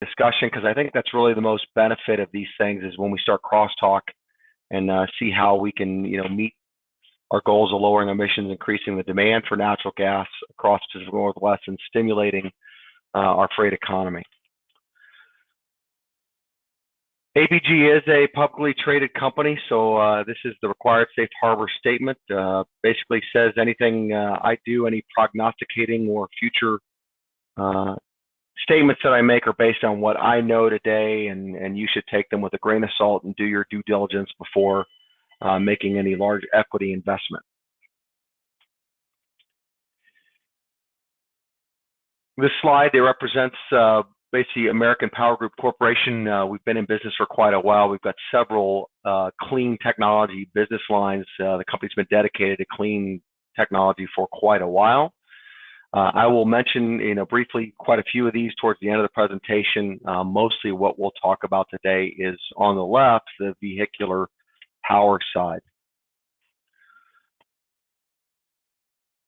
discussion, because I think that's really the most benefit of these things is when we start crosstalk and see how we can, meet our goals of lowering emissions, increasing the demand for natural gas across the Pacific Northwest, and stimulating our freight economy. APG is a publicly traded company, so this is the required safe harbor statement. Basically says anything I do, any prognosticating or future statements that I make are based on what I know today, and you should take them with a grain of salt and do your due diligence before making any large equity investment. This slide, it represents basically American Power Group Corporation. We've been in business for quite a while. We've got several clean technology business lines. The company's been dedicated to clean technology for quite a while. I will mention, briefly quite a few of these towards the end of the presentation. Mostly what we'll talk about today is on the left, the vehicular power side.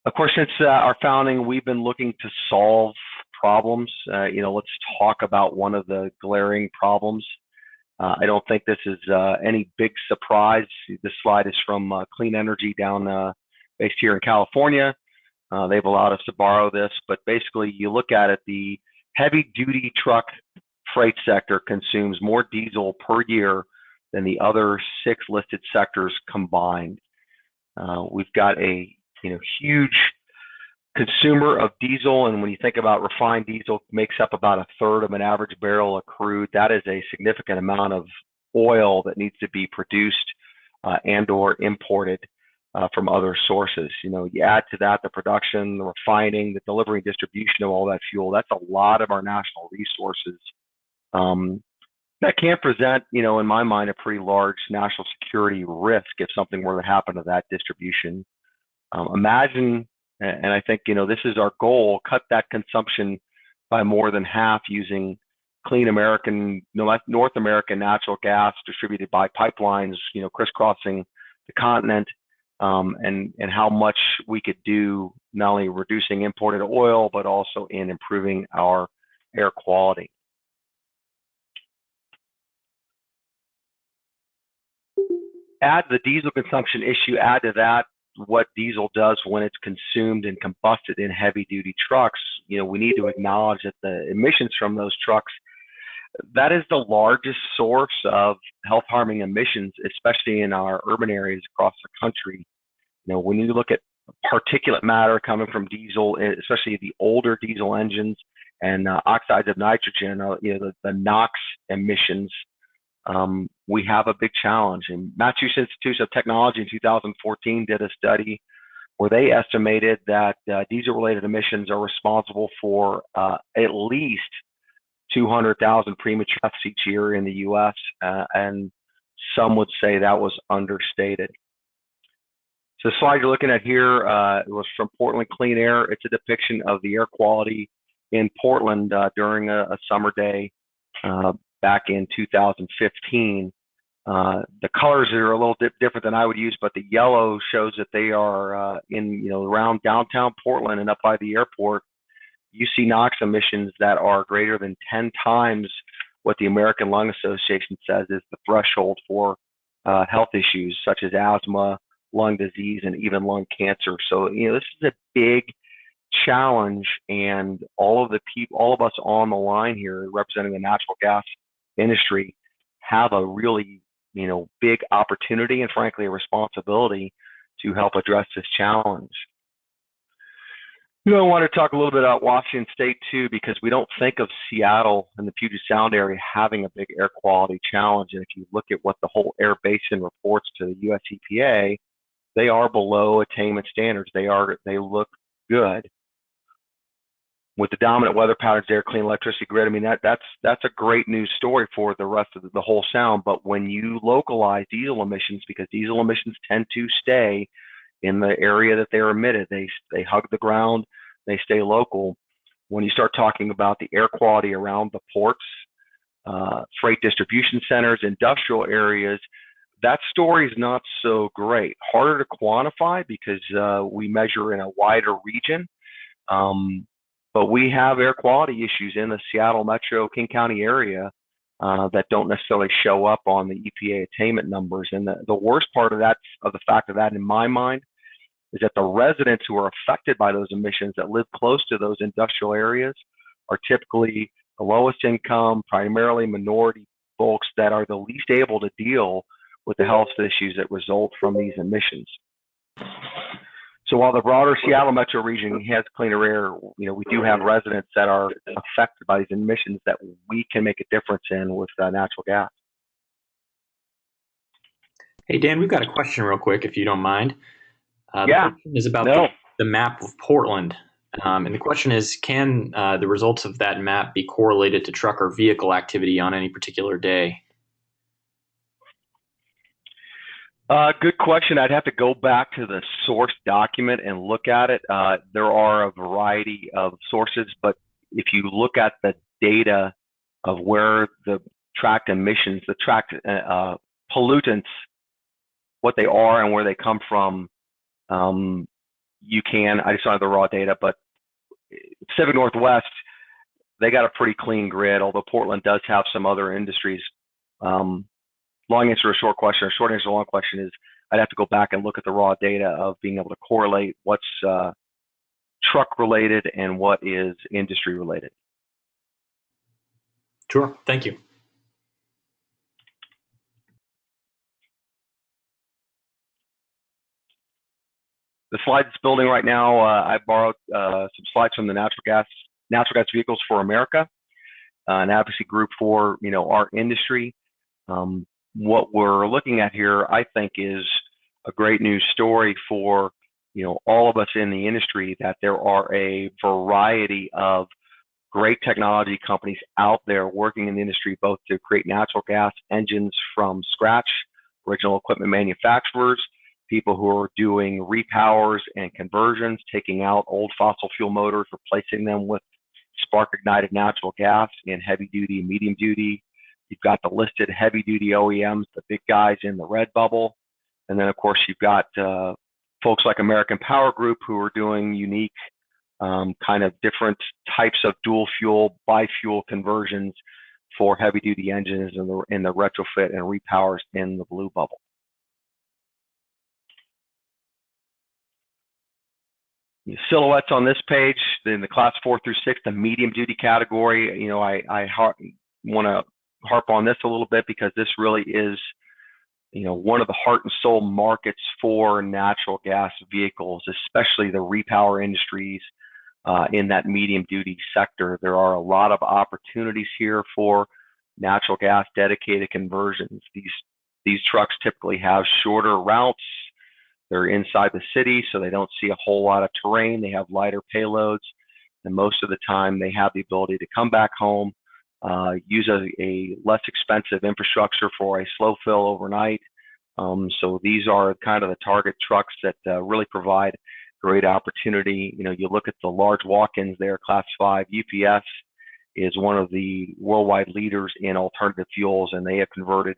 Of course, since our founding, we've been looking to solve problems. Let's talk about one of the glaring problems. I don't think this is any big surprise. This slide is from Clean Energy down based here in California. They've allowed us to borrow this, but basically you look at it, the heavy duty truck freight sector consumes more diesel per year than the other 6 listed sectors combined. We've got a huge consumer of diesel, and when you think about refined diesel, makes up about 1/3 of an average barrel of crude. That is a significant amount of oil that needs to be produced and or imported from other sources. You add to that the production, the refining, the delivery and distribution of all that fuel. That's a lot of our national resources. That can present, in my mind, a pretty large national security risk if something were to happen to that distribution. Imagine, and I think, this is our goal, cut that consumption by more than half using clean North American natural gas distributed by pipelines, crisscrossing the continent, and how much we could do not only reducing imported oil, but also in improving our air quality. Add the diesel consumption issue, add to that what diesel does when it's consumed and combusted in heavy duty trucks. We need to acknowledge that the emissions from those trucks, that is the largest source of health harming emissions, especially in our urban areas across the country. When you look at particulate matter coming from diesel, especially the older diesel engines, and oxides of nitrogen, the NOx emissions, we have a big challenge. And Massachusetts Institute of Technology in 2014 did a study where they estimated that diesel-related emissions are responsible for at least 200,000 premature deaths each year in the U.S., and some would say that was understated. So the slide you're looking at here it was from Portland Clean Air. It's a depiction of the air quality in Portland during a summer day back in 2015. The colors are a little different than I would use, but the yellow shows that they are in around downtown Portland and up by the airport. You see NOx emissions that are greater than 10 times what the American Lung Association says is the threshold for health issues such as asthma, lung disease, and even lung cancer. So this is a big challenge, and all of us on the line here representing the natural gas industry have a really big opportunity and frankly a responsibility to help address this challenge. I want to talk a little bit about Washington State too, because we don't think of Seattle and the Puget Sound area having a big air quality challenge. And if you look at what the whole air basin reports to the US EPA, they are below attainment standards. They look good. With the dominant weather patterns there, clean electricity grid, I mean, that's a great news story for the rest of the whole Sound. But when you localize diesel emissions, because diesel emissions tend to stay in the area that they're emitted, they hug the ground, they stay local. When you start talking about the air quality around the ports, freight distribution centers, industrial areas, that story is not so great. Harder to quantify because we measure in a wider region. But we have air quality issues in the Seattle metro, King County area that don't necessarily show up on the EPA attainment numbers. And the worst part of that, of the fact of that, in my mind, is that the residents who are affected by those emissions that live close to those industrial areas are typically the lowest income, primarily minority folks that are the least able to deal with the health issues that result from these emissions. So while the broader Seattle metro region has cleaner air, we do have residents that are affected by these emissions that we can make a difference in with natural gas. Hey, Dan, we've got a question real quick, if you don't mind. The question is about the map of Portland. And the question is, can the results of that map be correlated to truck or vehicle activity on any particular day? Good question. I'd have to go back to the source document and look at it. There are a variety of sources, but if you look at the data of where the tracked emissions, the tracked pollutants, what they are and where they come from, you can, I just don't have the raw data, but Pacific Northwest, they got a pretty clean grid, although Portland does have some other industries. Long answer to a short question, or short answer to a long question is I'd have to go back and look at the raw data of being able to correlate what's truck related and what is industry related. Sure, thank you. The slide that's building right now, I borrowed some slides from the Natural Gas Vehicles for America, an advocacy group for our industry. What we're looking at here, I think, is a great news story for all of us in the industry, that there are a variety of great technology companies out there working in the industry, both to create natural gas engines from scratch, original equipment manufacturers, people who are doing repowers and conversions, taking out old fossil fuel motors, replacing them with spark ignited natural gas in heavy duty and medium duty. You've got the listed heavy duty OEMs, the big guys in the red bubble. And then of course you've got folks like American Power Group who are doing unique kind of different types of dual fuel, bi-fuel conversions for heavy duty engines in the retrofit and repowers in the blue bubble. Silhouettes on this page, in the class 4 through 6, the medium duty category. I want to harp on this a little bit because this really is, one of the heart and soul markets for natural gas vehicles, especially the repower industries in that medium duty sector. There are a lot of opportunities here for natural gas dedicated conversions. These trucks typically have shorter routes. They're inside the city, so they don't see a whole lot of terrain. They have lighter payloads, and most of the time they have the ability to come back home, use a less expensive infrastructure for a slow fill overnight. So these are kind of the target trucks that really provide great opportunity. You look at the large walk-ins there, Class 5. UPS is one of the worldwide leaders in alternative fuels, and they have converted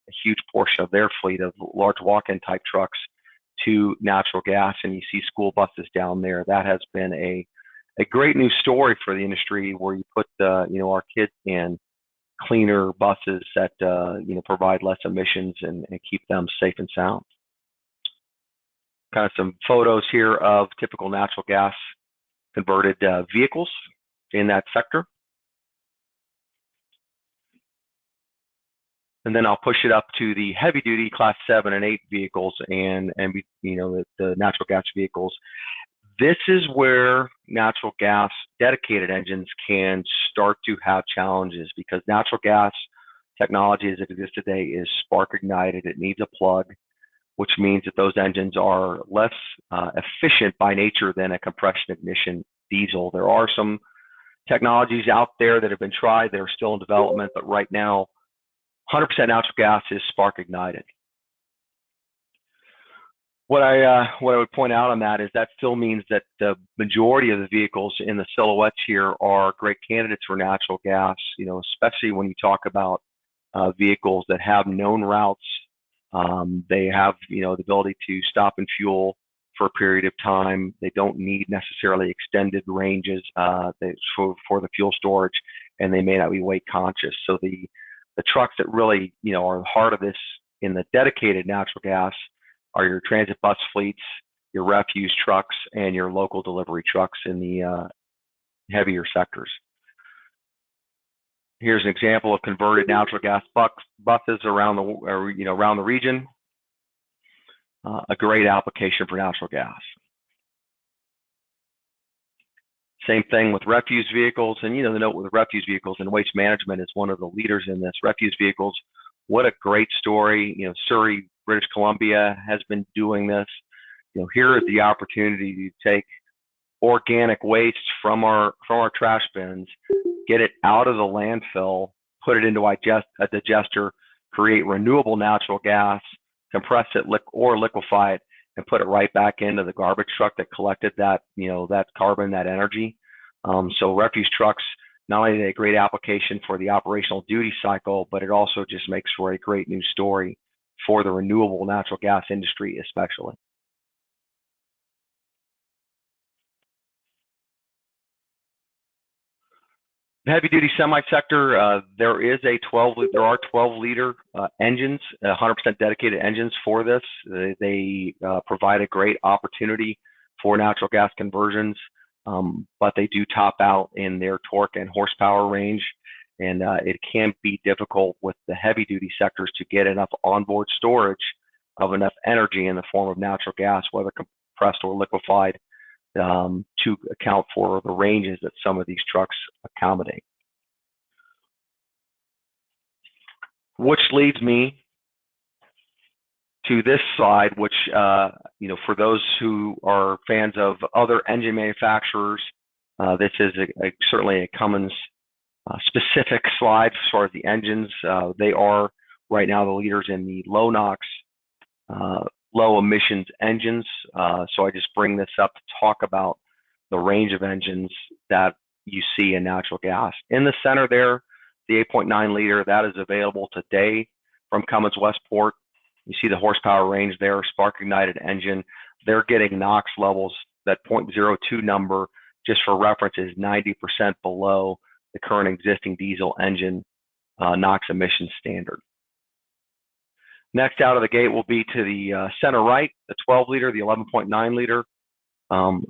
a huge portion of their fleet of large walk-in type trucks to natural gas, and you see school buses down there. That has been a great news story for the industry, where you put our kids in cleaner buses that provide less emissions and keep them safe and sound. Kind of some photos here of typical natural gas converted vehicles in that sector. And then I'll push it up to the heavy duty Class 7 and 8 vehicles and the natural gas vehicles. This is where natural gas dedicated engines can start to have challenges, because natural gas technology as it exists today is spark ignited. It needs a plug, which means that those engines are less efficient by nature than a compression ignition diesel. There are some technologies out there that have been tried. They're still in development, but right now, 100% natural gas is spark ignited. What I would point out on that is that still means that the majority of the vehicles in the silhouettes here are great candidates for natural gas, especially when you talk about vehicles that have known routes. They have, the ability to stop and fuel for a period of time. They don't need necessarily extended ranges for the fuel storage, and they may not be weight conscious. So the trucks that really, are the heart of this in the dedicated natural gas are your transit bus fleets, your refuse trucks, and your local delivery trucks in the heavier sectors. Here's an example of converted natural gas buses around the region. A great application for natural gas. Same thing with refuse vehicles, and the note with refuse vehicles, and Waste Management is one of the leaders in this. Refuse vehicles, what a great story. Surrey, British Columbia has been doing this. Here is the opportunity to take organic waste from our trash bins, get it out of the landfill, put it into a digester, create renewable natural gas, compress it or liquefy it, and put it right back into the garbage truck that collected that that carbon, that energy. So refuse trucks, not only are they a great application for the operational duty cycle, but it also just makes for a great news story for the renewable natural gas industry, especially. The heavy duty semi sector, there are 12 liter engines, 100% dedicated engines for this. They provide a great opportunity for natural gas conversions, but they do top out in their torque and horsepower range. And it can be difficult with the heavy duty sectors to get enough onboard storage of enough energy in the form of natural gas, whether compressed or liquefied, to account for the ranges that some of these trucks accommodate. Which leads me to this slide, which, for those who are fans of other engine manufacturers, this is certainly a Cummins specific slide as far as the engines. They are right now the leaders in the low NOx, low emissions engines. So I just bring this up to talk about the range of engines that you see in natural gas. In the center there, the 8.9 liter, that is available today from Cummins Westport. You see the horsepower range there, spark ignited engine. They're getting NOx levels, that 0.02 number, just for reference, is 90% below the current existing diesel engine NOx emission standard. Next out of the gate will be to the center right, the 12 liter, the 11.9 liter.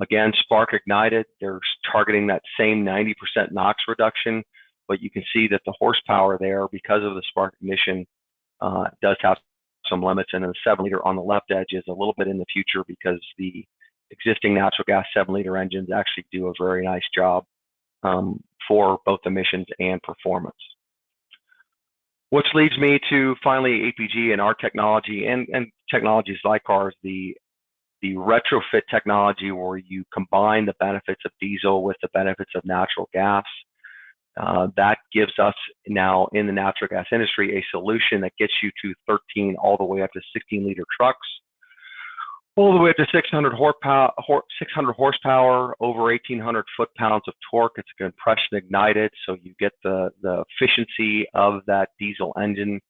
Again, spark ignited. They're targeting that same 90% NOx reduction, but you can see that the horsepower there, because of the spark ignition, does have some limits. And the 7 liter on the left edge is a little bit in the future, because the existing natural gas 7 liter engines actually do a very nice job for both emissions and performance. Which leads me to finally APG and our technology, and technologies like ours, the retrofit technology, where you combine the benefits of diesel with the benefits of natural gas. That gives us now in the natural gas industry a solution that gets you to 13 all the way up to 16 liter trucks, all the way up to 600 horsepower, over 1,800 foot-pounds of torque. It's compression ignited, so you get the efficiency of that diesel engine.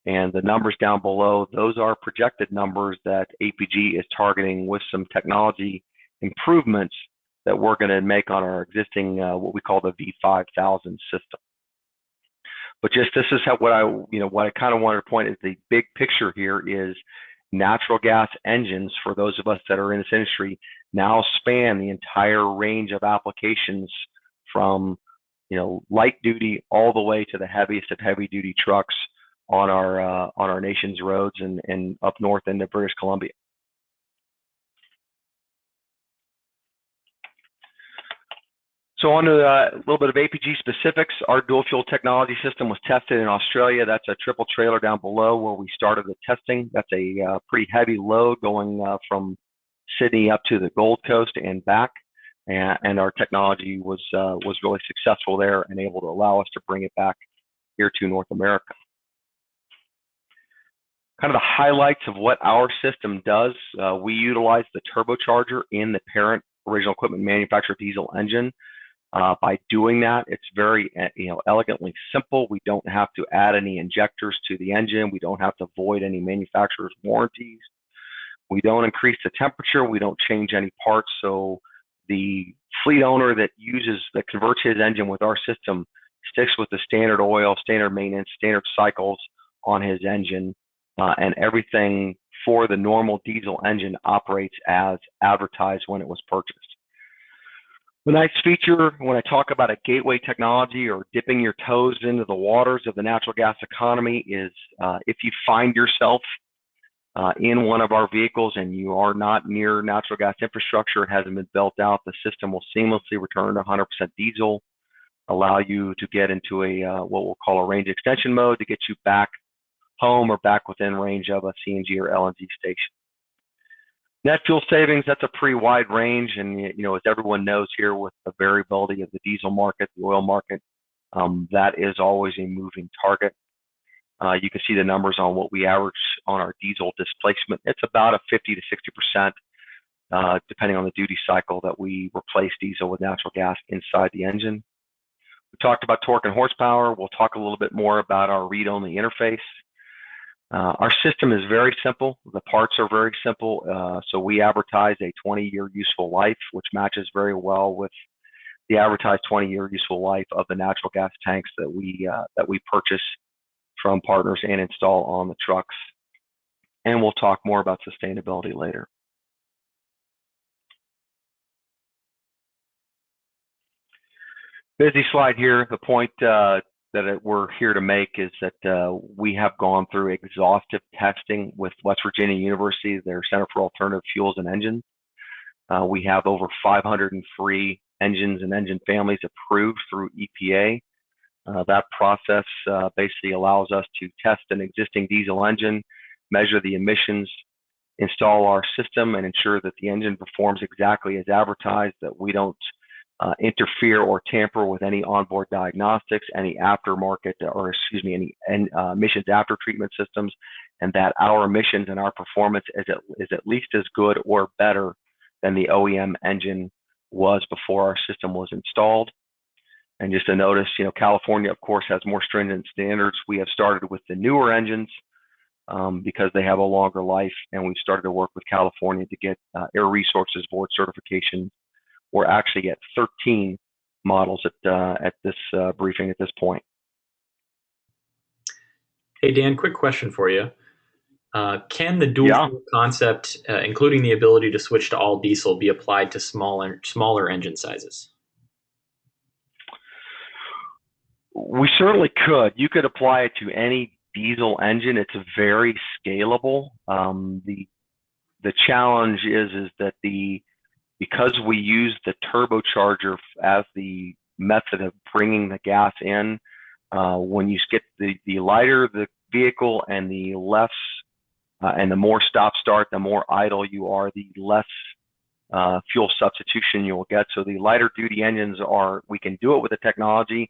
And the numbers down below, those are projected numbers that APG is targeting with some technology improvements that we're going to make on our existing, what we call the V5000 system. But just this is what I kind of wanted to point is the big picture here is natural gas engines, for those of us that are in this industry, now span the entire range of applications from light duty all the way to the heaviest of heavy duty trucks on our nation's roads and up north into British Columbia. So on to a little bit of APG specifics. Our dual fuel technology system was tested in Australia. That's a triple trailer down below where we started the testing. That's a pretty heavy load going from Sydney up to the Gold Coast and back. And our technology was really successful there and able to allow us to bring it back here to North America. Kind of the highlights of what our system does. We utilize the turbocharger in the parent original equipment manufacturer diesel engine. By doing that, it's very elegantly simple. We don't have to add any injectors to the engine. We don't have to void any manufacturer's warranties. We don't increase the temperature. We don't change any parts. So the fleet owner that converts his engine with our system sticks with the standard oil, standard maintenance, standard cycles on his engine, and everything for the normal diesel engine operates as advertised when it was purchased. The nice feature when I talk about a gateway technology or dipping your toes into the waters of the natural gas economy is if you find yourself in one of our vehicles and you are not near natural gas infrastructure, it hasn't been built out, the system will seamlessly return to 100% diesel, allow you to get into a what we'll call a range extension mode to get you back home or back within range of a CNG or LNG station. Net fuel savings, that's a pretty wide range, and as everyone knows here with the variability of the diesel market, the oil market, that is always a moving target. You can see the numbers on what we average on our diesel displacement. It's about a 50 to 60%, depending on the duty cycle, that we replace diesel with natural gas inside the engine. We talked about torque and horsepower. We'll talk a little bit more about our read-only interface. Our system is very simple. The parts are very simple. So we advertise a 20-year useful life, which matches very well with the advertised 20-year useful life of the natural gas tanks that we purchase from partners and install on the trucks. And we'll talk more about sustainability later. Busy slide here. The point that we're here to make is that we have gone through exhaustive testing with West Virginia University, their Center for Alternative Fuels and Engines. We have over 503 engines and engine families approved through EPA. That process basically allows us to test an existing diesel engine, measure the emissions, install our system, and ensure that the engine performs exactly as advertised, that we don't interfere or tamper with any onboard diagnostics, any aftermarket, or any emissions after treatment systems, and that our emissions and our performance is at least as good or better than the OEM engine was before our system was installed. And just to notice, California, of course, has more stringent standards. We have started with the newer engines because they have a longer life, and we've started to work with California to get Air Resources Board certification. We're actually at 13 models at this briefing at this point. Hey, Dan, quick question for you. Can the dual fuel concept, including the ability to switch to all diesel, be applied to smaller engine sizes? We certainly could. You could apply it to any diesel engine. It's very scalable. The challenge is that because we use the turbocharger as the method of bringing the gas in, when you get the lighter the vehicle and the less and the more stop-start, the more idle you are, the less fuel substitution you will get. So the lighter duty engines we can do it with the technology.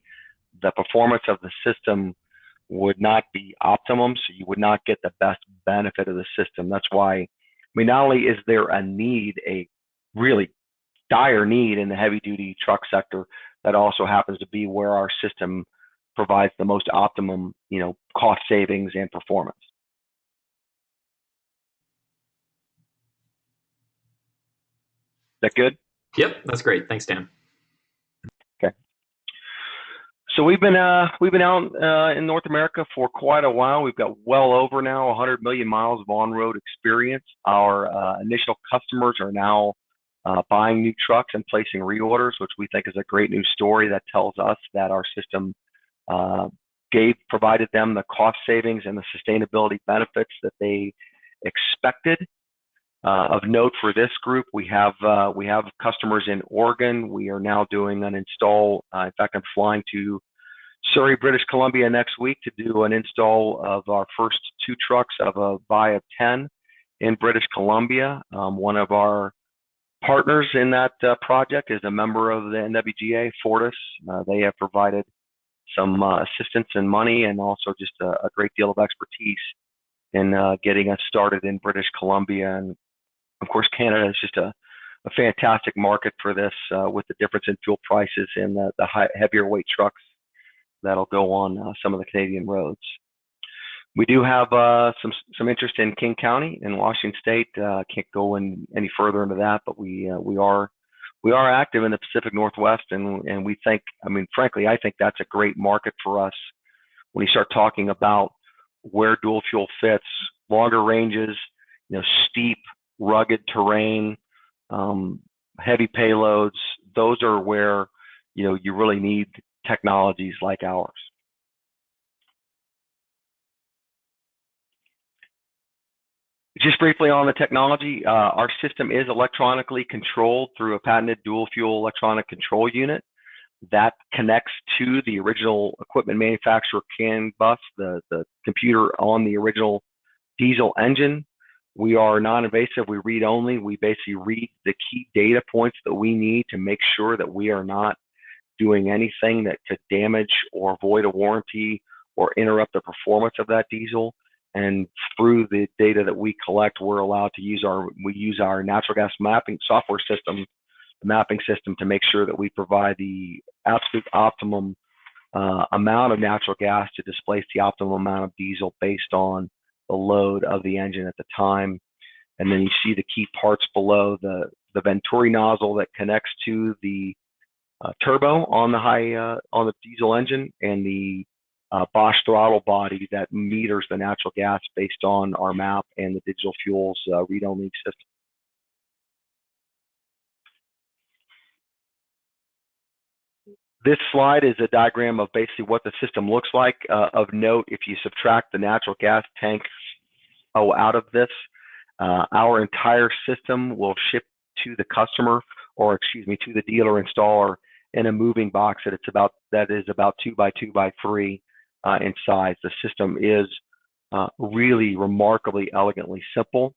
The performance of the system would not be optimum, so you would not get the best benefit of the system. That's why, not only is there a really dire need in the heavy duty truck sector, that also happens to be where our system provides the most optimum, cost savings and performance. Is that good? Yep, that's great. Thanks, Dan. Okay. So we've been out in North America for quite a while. We've got well over now 100 million miles of on-road experience. Our initial customers are now buying new trucks and placing reorders, which we think is a great news story that tells us that our system provided them the cost savings and the sustainability benefits that they expected. Of note for this group, we have customers in Oregon. We are now doing an install. In fact, I'm flying to Surrey, British Columbia next week to do an install of our first 2 trucks of a buy of 10 in British Columbia. One of our partners in that project is a member of the NWGA, Fortis. They have provided some assistance and money, and also just a great deal of expertise in getting us started in British Columbia. And of course, Canada is just a fantastic market for this, with the difference in fuel prices and the heavier weight trucks that'll go on some of the Canadian roads. We do have some interest in King County in Washington State. Can't go any further into that, but we are active in the Pacific Northwest, and we think, I mean, frankly, I think that's a great market for us when you start talking about where dual fuel fits, longer ranges, steep, rugged terrain, heavy payloads. Those are where you really need technologies like ours. Just briefly on the technology, our system is electronically controlled through a patented dual fuel electronic control unit that connects to the original equipment manufacturer CAN bus, the computer on the original diesel engine. We are non-invasive, we read only. We basically read the key data points that we need to make sure that we are not doing anything that could damage or void a warranty or interrupt the performance of that diesel. And through the data that we collect, we're allowed to use our natural gas mapping software system, the mapping system, to make sure that we provide the absolute optimum amount of natural gas to displace the optimum amount of diesel based on the load of the engine at the time. And then you see the key parts below: the Venturi nozzle that connects to the turbo on the diesel engine, and the Bosch throttle body that meters the natural gas based on our map and the Digital Fuels read-only system. This slide is a diagram of basically what the system looks like. Of note, if you subtract the natural gas tank out of this, our entire system will ship to the customer, or excuse me, to the dealer installer in a moving box that is about 2 by 2 by 3 in size. The system is really remarkably elegantly simple.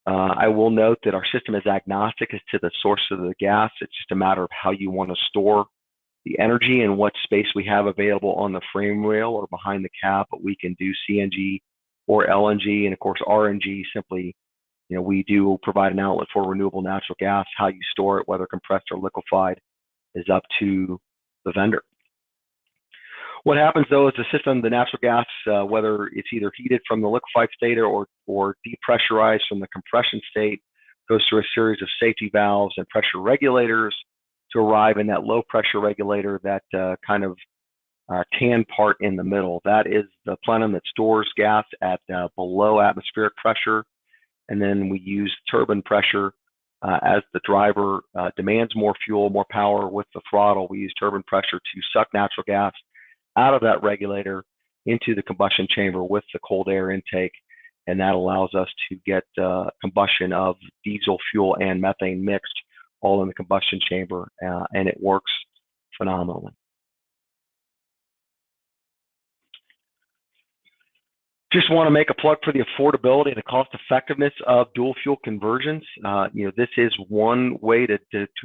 I will note that our system is agnostic as to the source of the gas. It's just a matter of how you want to store the energy and what space we have available on the frame rail or behind the cab. But we can do CNG or LNG, and of course RNG. Simply, we do provide an outlet for renewable natural gas. How you store it, whether compressed or liquefied, is up to the vendor. What happens though is the system, the natural gas, whether it's either heated from the liquefied state or depressurized from the compression state, goes through a series of safety valves and pressure regulators to arrive in that low pressure regulator, that kind of tan part in the middle. That is the plenum that stores gas at below atmospheric pressure. And then we use turbine pressure as the driver demands more fuel, more power with the throttle. We use turbine pressure to suck natural gas out of that regulator into the combustion chamber with the cold air intake. And that allows us to get combustion of diesel fuel and methane mixed all in the combustion chamber, and it works phenomenally. Just want to make a plug for the affordability and the cost effectiveness of dual fuel conversions. This is one way to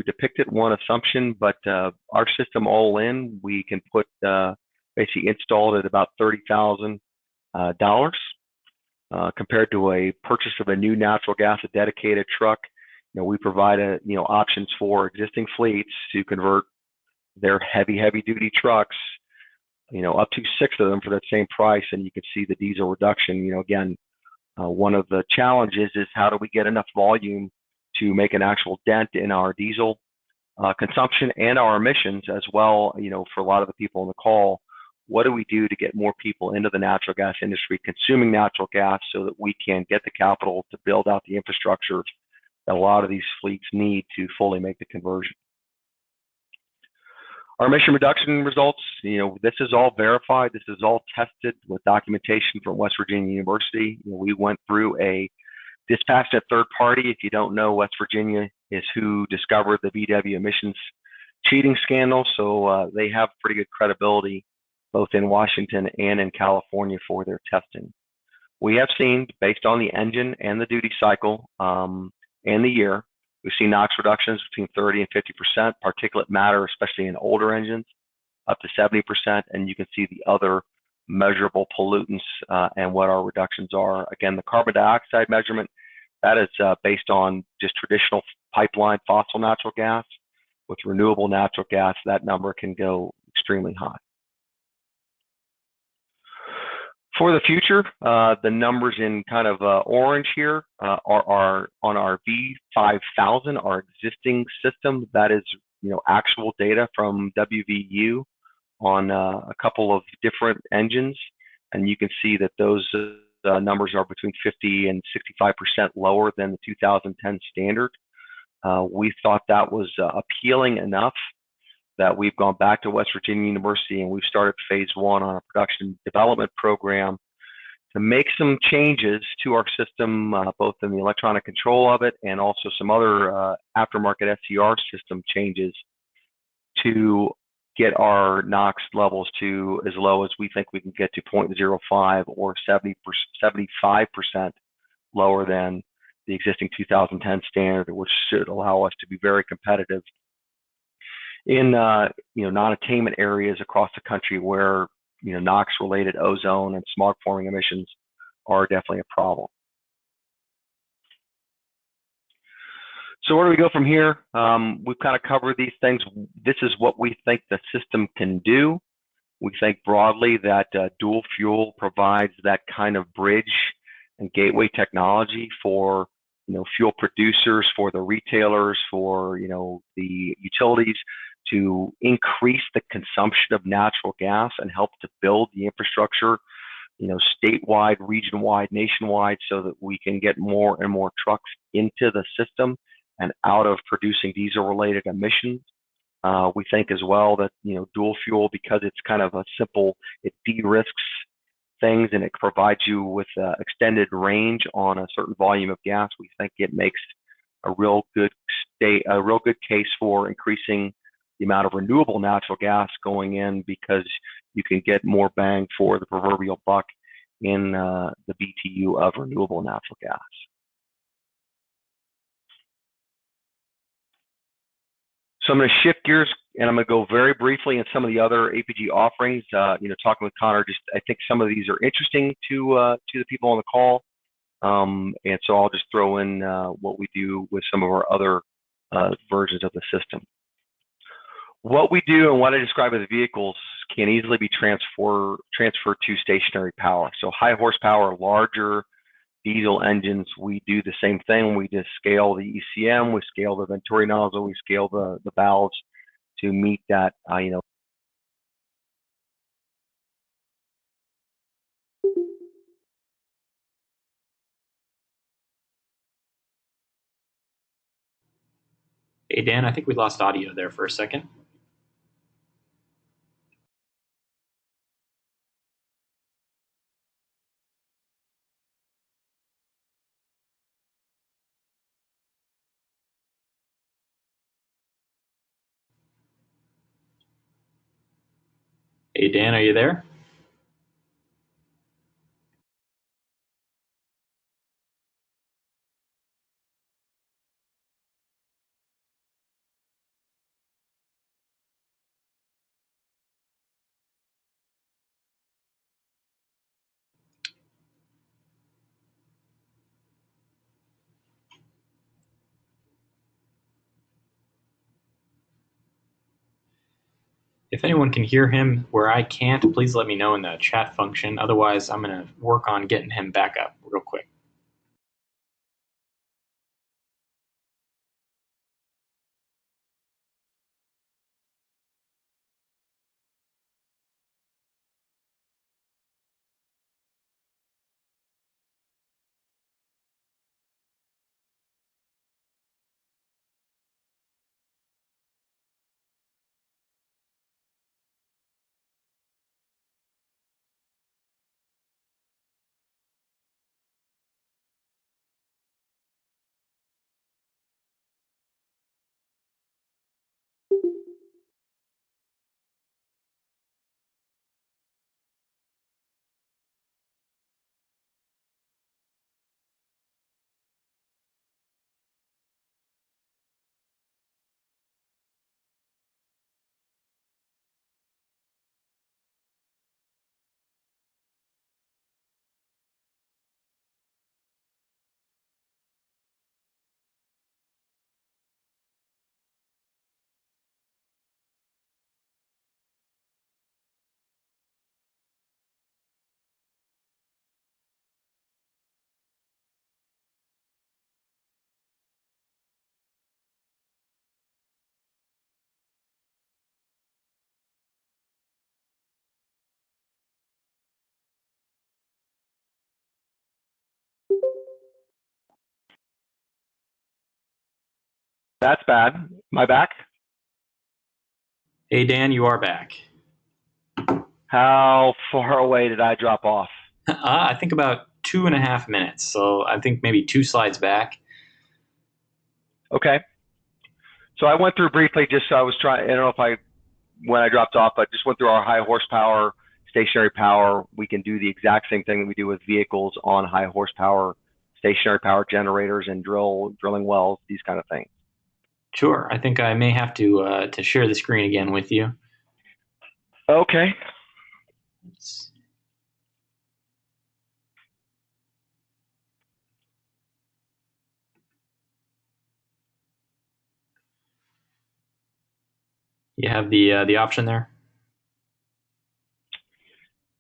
depict it, one assumption, but our system all in, we can put basically installed at about $30,000 compared to a purchase of a new natural gas, a dedicated truck. We provide options for existing fleets to convert their heavy duty trucks, up to 6 of them for that same price, and you can see the diesel reduction. Again, one of the challenges is how do we get enough volume to make an actual dent in our diesel consumption and our emissions as well. For a lot of the people on the call, what do we do to get more people into the natural gas industry consuming natural gas so that we can get the capital to build out the infrastructure that a lot of these fleets need to fully make the conversion? Our emission reduction results, this is all verified. This is all tested with documentation from West Virginia University. We went through a dispassionate third party. If you don't know, West Virginia is who discovered the VW emissions cheating scandal. So they have pretty good credibility both in Washington and in California for their testing. We have seen, based on the engine and the duty cycle and the year, we've seen NOx reductions between 30 and 50%, particulate matter, especially in older engines, up to 70%. And you can see the other measurable pollutants and what our reductions are. Again, the carbon dioxide measurement, that is based on just traditional pipeline fossil natural gas. With renewable natural gas, that number can go extremely high. For the future, the numbers in kind of orange here are on our V5000, our existing system. That is, actual data from WVU on a couple of different engines, and you can see that those numbers are between 50 and 65% lower than the 2010 standard. We thought that was appealing enough that we've gone back to West Virginia University and we've started phase one on a production development program to make some changes to our system, both in the electronic control of it and also some other aftermarket SCR system changes to get our NOx levels to as low as we think we can get to 0.05 or 75% lower than the existing 2010 standard, which should allow us to be very competitive in non-attainment areas across the country where NOx-related ozone and smog-forming emissions are definitely a problem. So where do we go from here? We've kind of covered these things. This is what we think the system can do. We think broadly that dual fuel provides that kind of bridge and gateway technology for fuel producers, for the retailers, for the utilities to increase the consumption of natural gas and help to build the infrastructure, statewide, region-wide, nationwide, so that we can get more and more trucks into the system and out of producing diesel-related emissions. We think as well that dual fuel, because it's kind of a simple, it de-risks things and it provides you with extended range on a certain volume of gas. We think it makes a real good case for increasing the amount of renewable natural gas going in, because you can get more bang for the proverbial buck in the BTU of renewable natural gas. So I'm going to shift gears and I'm going to go very briefly in some of the other APG offerings. Talking with Connor, I think some of these are interesting to the people on the call, and so I'll just throw in what we do with some of our other versions of the system. What we do and what I describe as vehicles can easily be transferred to stationary power. So high horsepower, larger diesel engines, we do the same thing. We just scale the ECM, we scale the Venturi nozzle, we scale the valves to meet that, Hey, Dan, I think we lost audio there for a second. Hey, Dan, are you there? If anyone can hear him where I can't, please let me know in the chat function. Otherwise, I'm going to work on getting him back up real quick. That's bad. Am I back? Hey, Dan, you are back. How far away did I drop off? I think about 2.5 minutes. So I think maybe 2 slides back. Okay. So I went through briefly, just so I was trying, I don't know if when I dropped off, but just went through our high horsepower, stationary power. We can do the exact same thing that we do with vehicles on high horsepower, stationary power generators and drilling wells, these kind of things. Sure. I think I may have to share the screen again with you. Okay. You have the option there?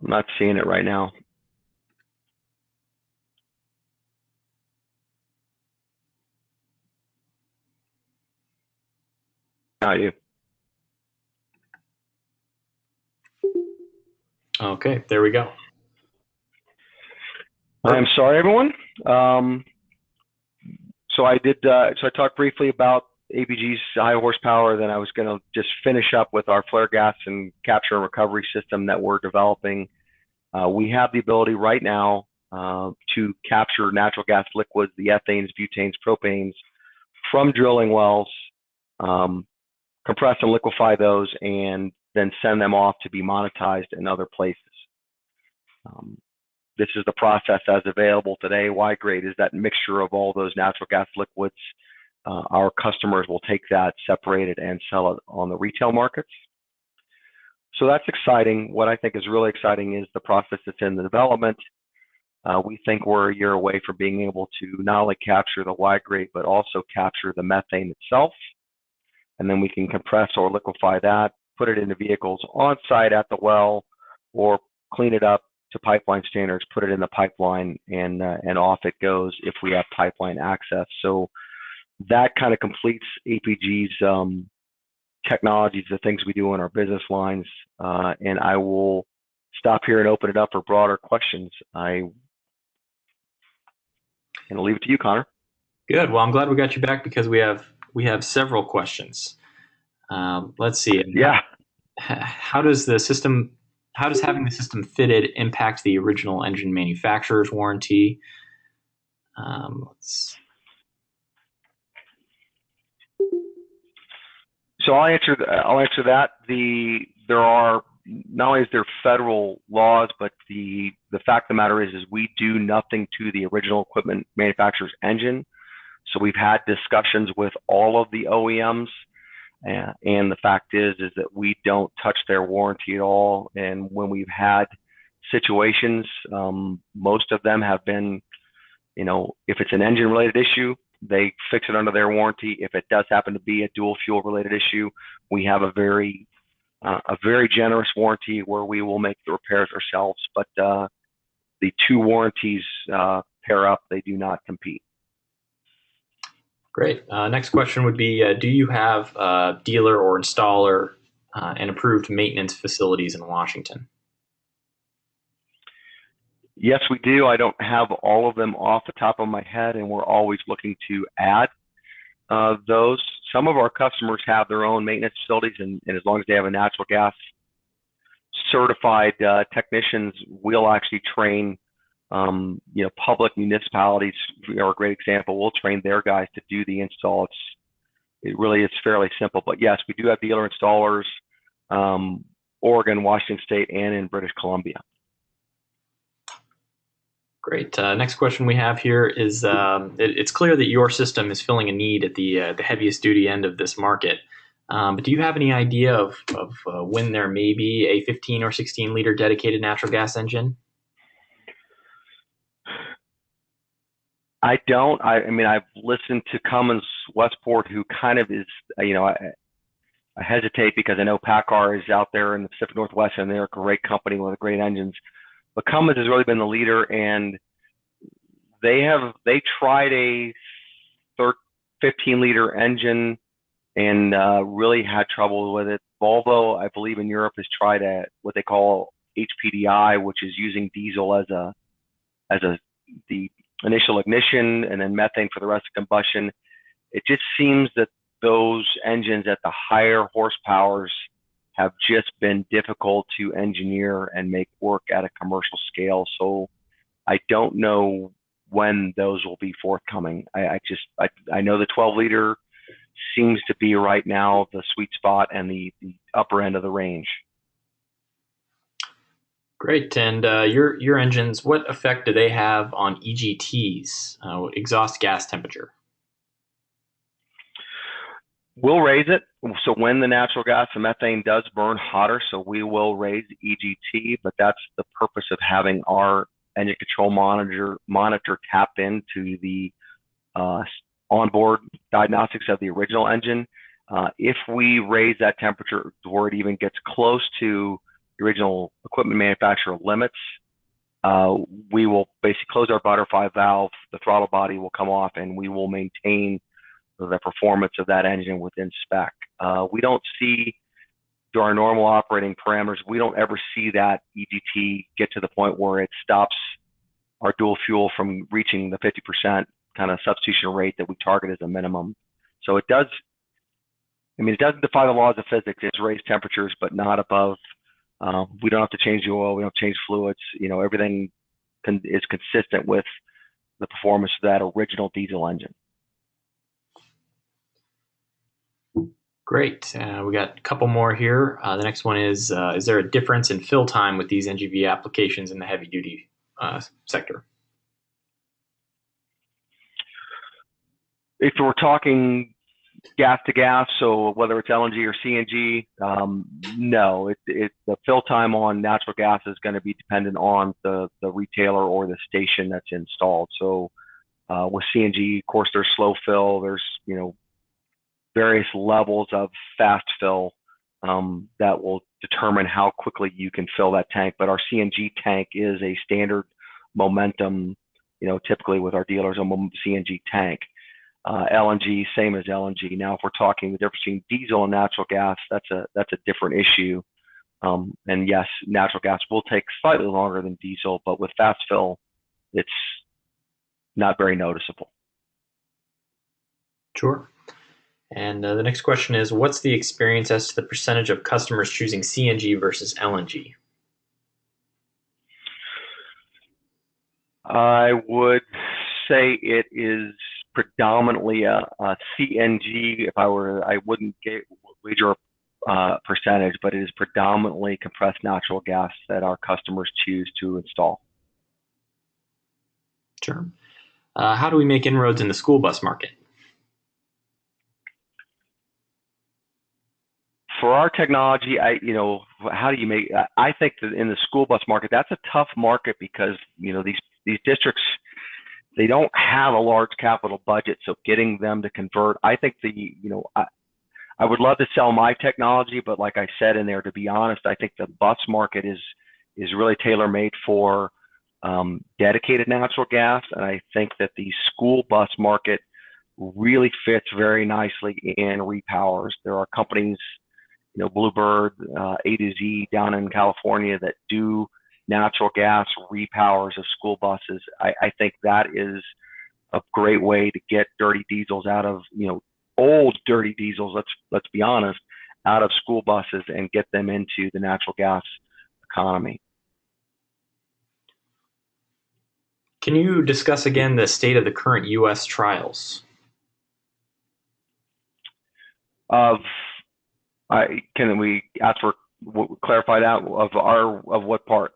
I'm not seeing it right now. Not you. Okay, there we go. I'm sorry, everyone. So I talked briefly about APG's high horsepower. Then I was going to just finish up with our flare gas and capture and recovery system that we're developing. We have the ability right now to capture natural gas liquids, the ethanes, butanes, propanes from drilling wells, compress and liquefy those, and then send them off to be monetized in other places. This is the process as available today. Y-grade is that mixture of all those natural gas liquids. Our customers will take that, separate it, and sell it on the retail markets. So that's exciting. What I think is really exciting is the process that's in the development. We think we're a year away from being able to not only capture the Y-grade, but also capture the methane itself. And then we can compress or liquefy that, put it into vehicles on site at the well, or clean it up to pipeline standards, put it in the pipeline, and off it goes if we have pipeline access. So that kind of completes APG's technologies, the things we do in our business lines. And I will stop here and open it up for broader questions. I'm going to leave it to you, Connor. Good. Well, I'm glad we got you back because we have several questions. Let's see. Yeah. How does having the system fitted impact the original engine manufacturer's warranty? So I'll answer that. There are not only is there federal laws, but the fact of the matter is we do nothing to the original equipment manufacturer's engine. So we've had discussions with all of the OEMs, and the fact is that we don't touch their warranty at all. And when we've had situations, most of them have been, if it's an engine related issue, they fix it under their warranty. If it does happen to be a dual fuel related issue, we have a very generous warranty where we will make the repairs ourselves. But the two warranties pair up; they do not compete. Great. Next question would be: do you have dealer or installer and approved maintenance facilities in Washington? Yes, we do. I don't have all of them off the top of my head, and we're always looking to add those. Some of our customers have their own maintenance facilities, and as long as they have a natural gas certified technicians, we'll actually train. Public municipalities are a great example. We'll train their guys to do the install. It really is fairly simple. But yes, we do have dealer installers, Oregon, Washington State, and in British Columbia. Great. Next question we have here is: it's clear that your system is filling a need at the heaviest duty end of this market. But do you have any idea of when there may be a 15 or 16 liter dedicated natural gas engine? I don't. I mean, I've listened to Cummins Westport, who kind of is, I hesitate because I know PACCAR is out there in the Pacific Northwest, and they're a great company with great engines. But Cummins has really been the leader, and they tried a 15 liter engine and really had trouble with it. Volvo, I believe in Europe, has tried what they call HPDI, which is using diesel as the initial ignition and then methane for the rest of combustion. It just seems that those engines at the higher horsepowers have just been difficult to engineer and make work at a commercial scale. So I don't know when those will be forthcoming. I know the 12-liter seems to be right now the sweet spot and the upper end of the range. Great. And your engines, what effect do they have on EGTs, exhaust gas temperature? We'll raise it. So when the natural gas and methane does burn hotter, so we will raise EGT, but that's the purpose of having our engine control monitor tap into the onboard diagnostics of the original engine. If we raise that temperature to where it even gets close to the original equipment manufacturer limits, we will basically close our butterfly valve, the throttle body will come off, and we will maintain the performance of that engine within spec. We don't see, through our normal operating parameters, we don't ever see that EGT get to the point where it stops our dual fuel from reaching the 50% kind of substitution rate that we target as a minimum. So it does, it doesn't defy the laws of physics. It's raised temperatures, but not above. We don't have to change the oil. We don't change fluids. Everything is consistent with the performance of that original diesel engine. Great. We got a couple more here. The next one is there a difference in fill time with these NGV applications in the heavy duty sector? If we're talking gas to gas, so whether it's LNG or CNG, no. The fill time on natural gas is going to be dependent on the retailer or the station that's installed. So with CNG, of course, there's slow fill. There's various levels of fast fill that will determine how quickly you can fill that tank. But our CNG tank is a standard momentum, typically with our dealers, a CNG tank. LNG, same as LNG. Now, if we're talking the difference between diesel and natural gas, that's a different issue. And yes, natural gas will take slightly longer than diesel, but with fast fill, it's not very noticeable. Sure. And the next question is, what's the experience as to the percentage of customers choosing CNG versus LNG? I would say it is predominantly a CNG. I wouldn't wager a percentage, but it is predominantly compressed natural gas that our customers choose to install. Sure. How do we make inroads in the school bus market? For our technology, how do you make? I think that in the school bus market, that's a tough market because these districts, they don't have a large capital budget, so getting them to convert. I think I would love to sell my technology, but like I said in there, to be honest, I think the bus market is really tailor made for dedicated natural gas, and I think that the school bus market really fits very nicely in repowers. There are companies, Bluebird, A to Z down in California that do natural gas repowers of school buses. I think that is a great way to get dirty diesels out of, old dirty diesels, let's be honest, out of school buses and get them into the natural gas economy. Can you discuss again the state of the current U.S. trials? Can we ask for clarify that of what part?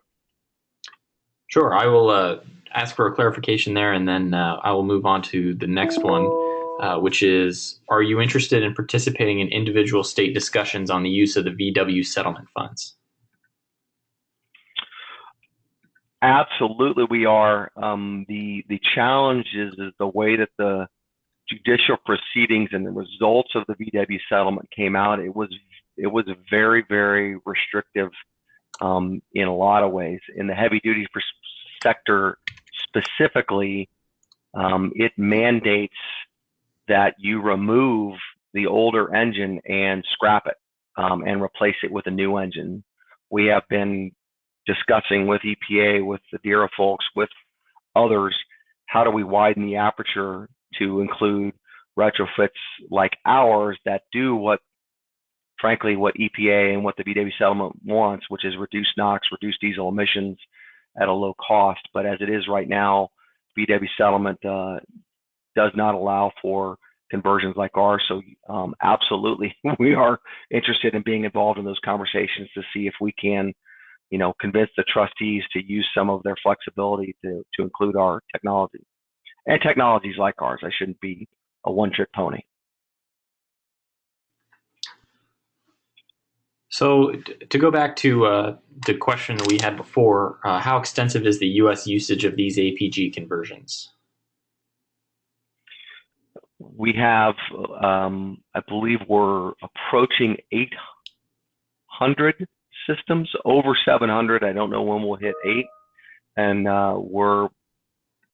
Sure, I will ask for a clarification there, and then I will move on to the next one, which is: are you interested in participating in individual state discussions on the use of the VW settlement funds? Absolutely, we are. The challenge is the way that the judicial proceedings and the results of the VW settlement came out. It was very, very restrictive in a lot of ways. In the heavy duty sector specifically, it mandates that you remove the older engine and scrap it and replace it with a new engine. We have been discussing with EPA, with the DERA folks, with others, how do we widen the aperture to include retrofits like ours that do frankly, what EPA and what the VW settlement wants, which is reduce NOx, reduce diesel emissions at a low cost. But as it is right now, VW settlement does not allow for conversions like ours. So absolutely, we are interested in being involved in those conversations to see if we can, convince the trustees to use some of their flexibility to include our technology and technologies like ours. I shouldn't be a one-trick pony. So to go back to the question that we had before, how extensive is the U.S. usage of these APG conversions? We have, I believe we're approaching 800 systems, over 700. I don't know when we'll hit 8. And we're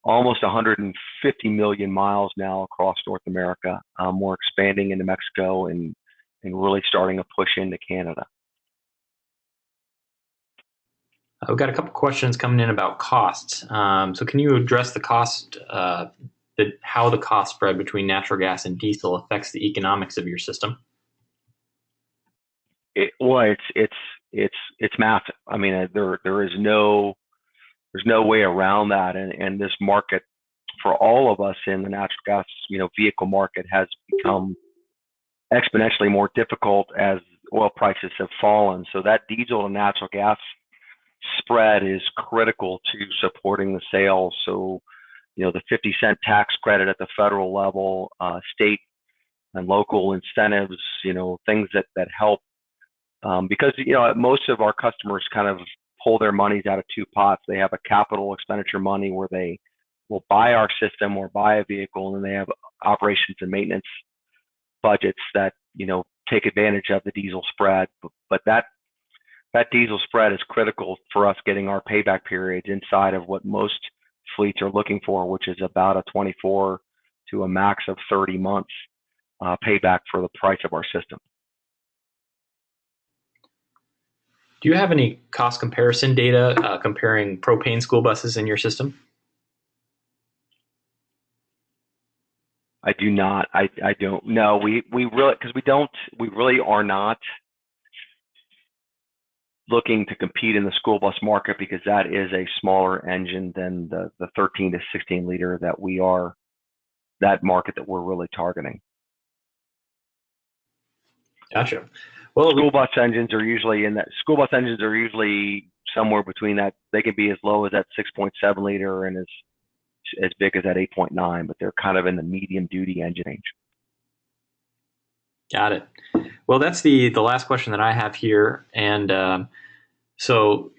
almost 150 million miles now across North America. We're expanding into Mexico and really starting a push into Canada. We've got a couple questions coming in about costs. So can you address the cost, how the cost spread between natural gas and diesel affects the economics of your system? It's massive. I mean, there's no way around that. And this market for all of us in the natural gas, vehicle market has become exponentially more difficult as oil prices have fallen. So that diesel to natural gas spread is critical to supporting the sales. So, the 50-cent tax credit at the federal level, state and local incentives, things that help. Because, most of our customers kind of pull their monies out of two pots. They have a capital expenditure money where they will buy our system or buy a vehicle, and they have operations and maintenance budgets that, take advantage of the diesel spread. But that diesel spread is critical for us getting our payback periods inside of what most fleets are looking for, which is about a 24 to a max of 30 months payback for the price of our system. Do you have any cost comparison data comparing propane school buses in your system? I do not. I don't know. We really are not looking to compete in the school bus market, because that is a smaller engine than the 13 to 16 liter that market that we're really targeting. Gotcha. Well, school bus engines are usually somewhere between that. They can be as low as that 6.7 liter and as big as that 8.9, but they're kind of in the medium duty engine range. Got it. Well, that's the last question that I have here. And so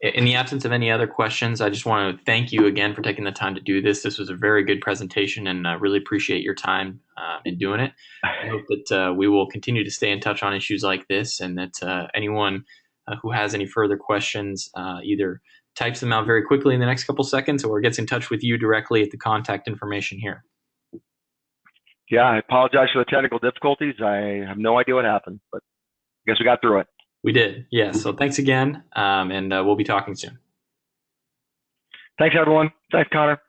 in the absence of any other questions, I just want to thank you again for taking the time to do this. This was a very good presentation, and I really appreciate your time in doing it. I hope that we will continue to stay in touch on issues like this, and that anyone who has any further questions either types them out very quickly in the next couple seconds or gets in touch with you directly at the contact information here. Yeah, I apologize for the technical difficulties. I have no idea what happened, but I guess we got through it. We did, yes. So thanks again, and we'll be talking soon. Thanks, everyone. Thanks, Connor.